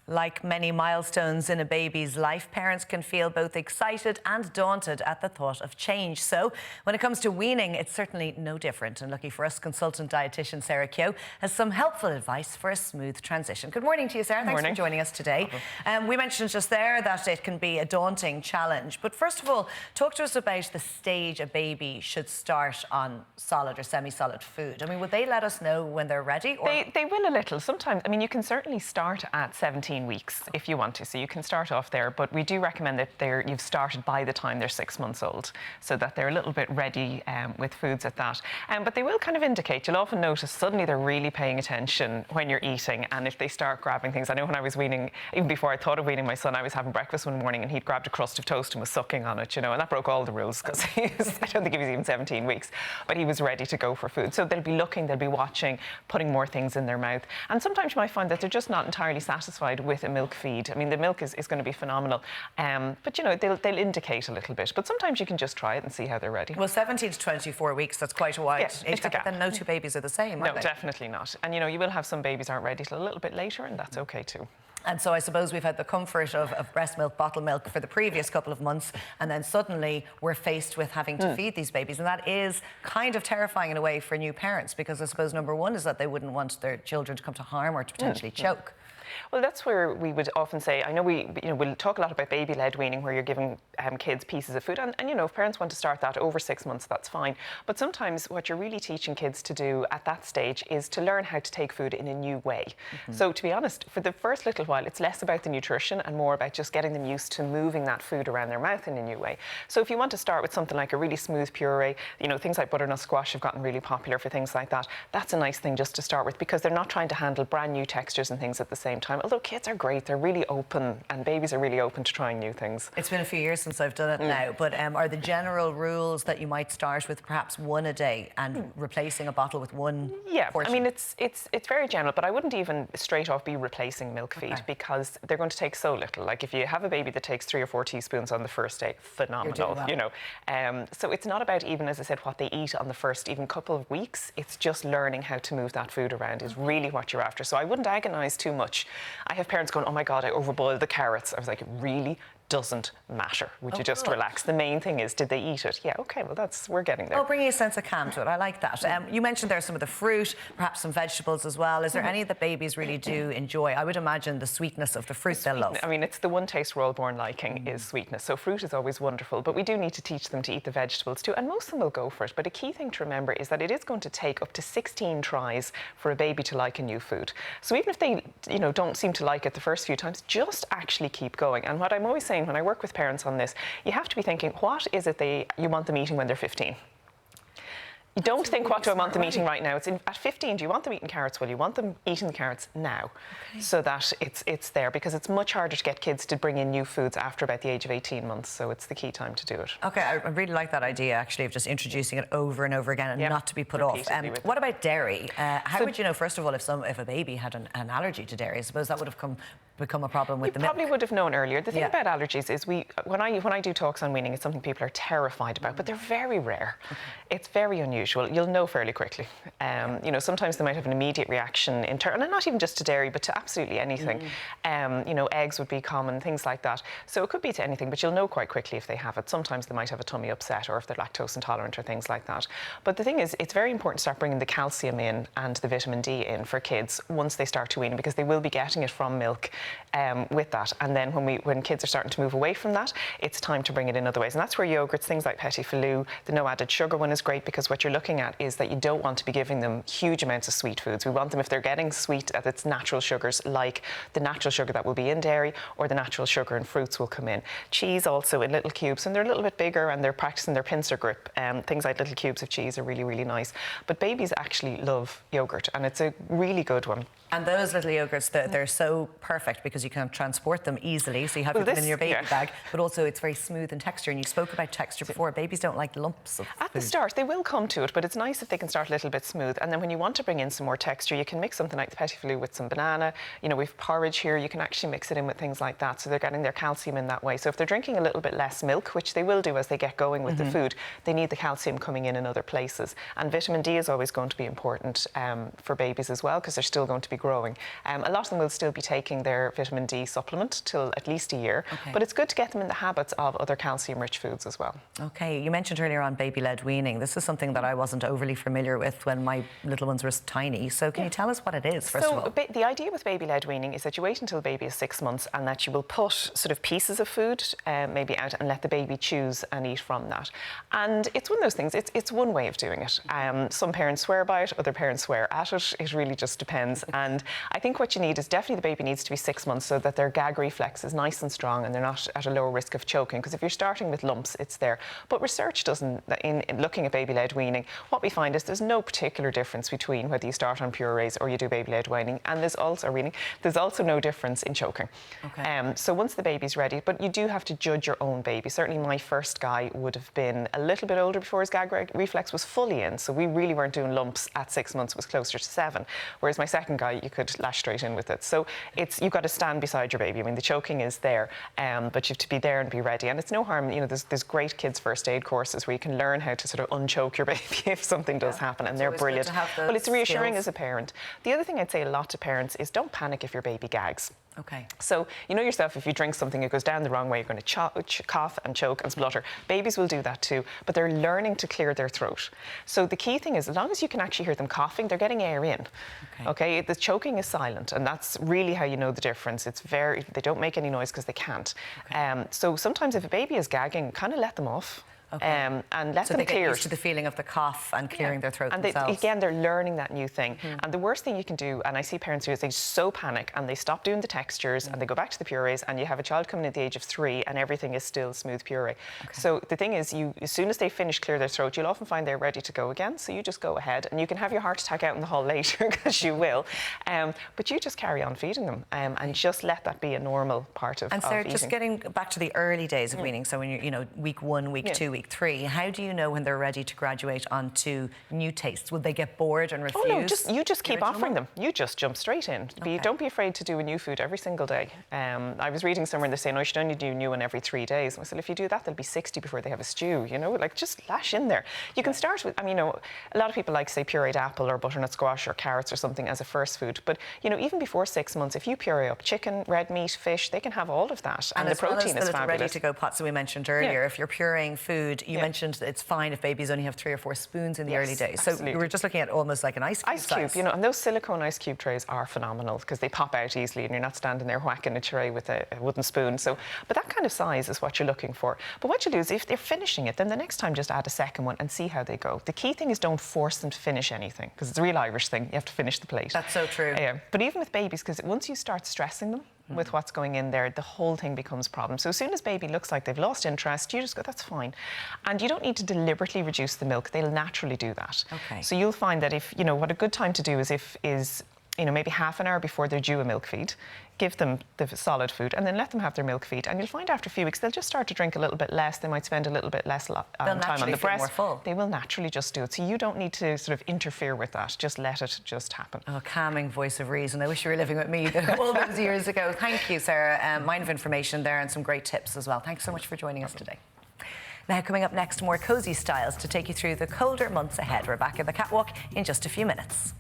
Like many milestones in a baby's life, parents can feel both excited and daunted at the thought of change. So when it comes to weaning, it's certainly no different. And lucky for us, consultant dietitian Sarah Keogh has some helpful advice for a smooth transition. Good morning to you, Sarah. Thanks for joining us today. We mentioned just there that it can be a daunting challenge. But first of all, talk to us about the stage a baby should start on solid or semi-solid food. I mean, would they let us know when they're ready? Or? They will a little. Sometimes, I mean, you can certainly start at 17 weeks if you want to, so you can start off there, but we do recommend that you've started by the time they're 6 months old, so that they're a little bit ready with foods at that. But they will kind of indicate, you'll often notice suddenly they're really paying attention when you're eating, and if they start grabbing things. I know when I was weaning, even before I thought of weaning my son, I was having breakfast one morning and he'd grabbed a crust of toast and was sucking on it, you know, and that broke all the rules because I don't think he was even 17 weeks, but he was ready to go for food. So they'll be looking, they'll be watching, putting more things in their mouth, and sometimes you might find that they're just not entirely satisfied with a milk feed. I mean, the milk is going to be phenomenal, but you know, they'll indicate a little bit. But sometimes you can just try it and see how they're ready. Well, 17 to 24 weeks, that's quite a wide age gap. But then no two babies are the same, are they? No, definitely not. And you know, you will have some babies aren't ready till a little bit later, and that's okay too. And so I suppose we've had the comfort of breast milk, bottle milk for the previous couple of months, and then suddenly we're faced with having to feed these babies. And that is kind of terrifying in a way for new parents, because I suppose number one is that they wouldn't want their children to come to harm or to potentially choke. Well, that's where we would often say, I know we'll talk a lot about baby-led weaning, where you're giving kids pieces of food, and you know, if parents want to start that over 6 months, that's fine. But sometimes what you're really teaching kids to do at that stage is to learn how to take food in a new way. So to be honest, for the first little while, it's less about the nutrition and more about just getting them used to moving that food around their mouth in a new way. So if you want to start with something like a really smooth puree, you know, things like butternut squash have gotten really popular for things like that. That's a nice thing just to start with, because they're not trying to handle brand new textures and things at the same time. Although kids are great, they're really open, and babies are really open to trying new things. It's been a few years since I've done it now, but are the general rules that you might start with perhaps one a day and replacing a bottle with one portion? I mean, it's very general, but I wouldn't even straight off be replacing milk feed, because they're going to take so little. Like if you have a baby that takes 3 or 4 teaspoons on the first day, phenomenal, you know. So it's not about even, as I said, what they eat on the first even couple of weeks. It's just learning how to move that food around is really what you're after. So I wouldn't agonize too much. I have parents going, oh my God, I overboiled the carrots. I was like, it really doesn't matter. Would you just relax? The main thing is, did they eat it? Yeah, okay, well, we're getting there. Oh, bringing a sense of calm to it. I like that. You mentioned there's some of the fruit, perhaps some vegetables as well. Is there any that babies really do enjoy? I would imagine the sweetness of the fruit they'll love. I mean, it's the one taste we're all born liking is sweetness. So fruit is always wonderful, but we do need to teach them to eat the vegetables too, and most of them will go for it. But a key thing to remember is that it is going to take up to 16 tries for a baby to like a new food. So even if they, you know, don't seem to like it the first few times, just actually keep going. And what I'm always saying when I work with parents on this, you have to be thinking, what is it you want them eating when they're 15? You don't think, what do I want them eating right now? It's at 15, do you want them eating carrots? Well, you want them eating the carrots now, so that it's there, because it's much harder to get kids to bring in new foods after about the age of 18 months, so it's the key time to do it. Okay, I really like that idea, actually, of just introducing it over and over again and not to be put off. What about dairy? How would you know, first of all, if a baby had an allergy to dairy? I suppose that would have become a problem with the milk. Probably would have known earlier. The thing about allergies is when I do talks on weaning, it's something people are terrified about, but they're very rare. It's very unusual. You'll know fairly quickly. You know, sometimes they might have an immediate reaction and not even just to dairy, but to absolutely anything. You know, eggs would be common, things like that. So it could be to anything, but you'll know quite quickly if they have it. Sometimes they might have a tummy upset, or if they're lactose intolerant or things like that. But the thing is, it's very important to start bringing the calcium in and the vitamin D in for kids once they start to wean, because they will be getting it from milk with that. And then when kids are starting to move away from that, it's time to bring it in other ways. And that's where yogurts, things like petit filou, the no added sugar one is great, because what you're looking at is that you don't want to be giving them huge amounts of sweet foods. We want them, if they're getting sweet, at its natural sugars, like the natural sugar that will be in dairy, or the natural sugar in fruits will come in. Cheese also in little cubes, and they're a little bit bigger, and they're practicing their pincer grip. Things like little cubes of cheese are really, really nice. But babies actually love yogurt, and it's a really good one. And those little yogurts, they're so perfect because you can transport them easily, so you have them in your baby bag, but also it's very smooth in texture. And you spoke about texture before. Babies don't like lumps of food. At the start, they will come to it, but it's nice if they can start a little bit smooth. And then when you want to bring in some more texture, you can mix something like the petit filou with some banana. You know, we've porridge here. You can actually mix it in with things like that, so they're getting their calcium in that way. So if they're drinking a little bit less milk, which they will do as they get going with the food, they need the calcium coming in other places. And vitamin D is always going to be important for babies as well, because they're still going to be growing. A lot of them will still be taking their vitamin D supplement till at least a year, but it's good to get them in the habits of other calcium-rich foods as well. Okay, you mentioned earlier on baby-led weaning. This is something that I wasn't overly familiar with when my little ones were tiny. So can you tell us what it is, first of all? The idea with baby-led weaning is that you wait until the baby is 6 months and that you will put sort of pieces of food maybe out and let the baby choose and eat from that. And it's one of those things, it's one way of doing it. Some parents swear by it, other parents swear at it. It really just depends. And I think what you need is definitely the baby needs to be 6 months so that their gag reflex is nice and strong and they're not at a lower risk of choking. Because if you're starting with lumps, it's there. But research doesn't, in looking at baby-led weaning, what we find is there's no particular difference between whether you start on purees or you do baby-led weaning. And there's also no difference in choking. Okay. So once the baby's ready, but you do have to judge your own baby. Certainly my first guy would have been a little bit older before his gag reflex was fully in. So we really weren't doing lumps at 6 months, it was closer to 7. Whereas my second guy, you could lash straight in with it. So you've got to stand beside your baby. I mean, the choking is there, but you have to be there and be ready. And it's no harm, you know, there's great kids first aid courses where you can learn how to sort of unchoke your baby if something does happen, and they're brilliant. Well, it's reassuring as a parent. The other thing I'd say a lot to parents is don't panic if your baby gags. Okay. So you know yourself, if you drink something, it goes down the wrong way, you're going to cough and choke and splutter. Babies will do that too, but they're learning to clear their throat. So the key thing is, as long as you can actually hear them coughing, they're getting air in. Okay. The choking is silent, and that's really how you know the difference. They don't make any noise because they can't. Okay. So sometimes if a baby is gagging, kind of let them off. Okay. And let so them they clear. get used to the feeling of the cough and clearing their throat and themselves. Again, they're learning that new thing. And the worst thing you can do, and I see parents do, is they so panic and they stop doing the textures and they go back to the purees, and you have a child coming at the age of 3 and everything is still smooth puree. Okay. So the thing is, as soon as they finish clear their throat, you'll often find they're ready to go again. So you just go ahead, and you can have your heart attack out in the hall later because you will. But you just carry on feeding them and just let that be a normal part of And Sarah, eating. just getting back to the early days of weaning, so when you're, you know, week 1, week 2, week 3, how do you know when they're ready to graduate onto new tastes? Will they get bored and refuse? Oh no, you just keep offering them. You just jump straight in. Okay. Don't be afraid to do a new food every single day. I was reading somewhere and they're saying, oh, you should only do a new one every 3 days. And I said, if you do that, they'll be 60 before they have a stew, you know, like just lash in there. You can start with, I mean, you know, a lot of people like, say, pureed apple or butternut squash or carrots or something as a first food. But, you know, even before 6 months, if you puree up chicken, red meat, fish, they can have all of that. And the protein is fabulous. Ready-to-go pots that we mentioned earlier, if you're pureeing food, you mentioned that it's fine if babies only have 3 or 4 spoons in the early days. Absolutely. So you were just looking at almost like an ice cube size. You know, and those silicone ice cube trays are phenomenal because they pop out easily and you're not standing there whacking a tray with a wooden spoon. So, but that kind of size is what you're looking for. But what you do is, if they're finishing it, then the next time just add a second one and see how they go. The key thing is don't force them to finish anything, because it's a real Irish thing. You have to finish the plate. That's so true. Yeah. But even with babies, because once you start stressing them with what's going in there, the whole thing becomes a problem. So as soon as baby looks like they've lost interest, you just go, that's fine. And you don't need to deliberately reduce the milk. They'll naturally do that. Okay. So you'll find that if, you know, what a good time to do is you know, maybe half an hour before they're due a milk feed, give them the solid food and then let them have their milk feed. And you'll find after a few weeks, they'll just start to drink a little bit less. They might spend a little bit less time on the breast. More full. They will naturally just do it. So you don't need to sort of interfere with that. Just let it just happen. Oh, calming voice of reason. I wish you were living with me all those years ago. Thank you, Sarah. Mine of information there and some great tips as well. Thanks so much for joining us today. Now, coming up next, more cosy styles to take you through the colder months ahead. We're back at the catwalk in just a few minutes.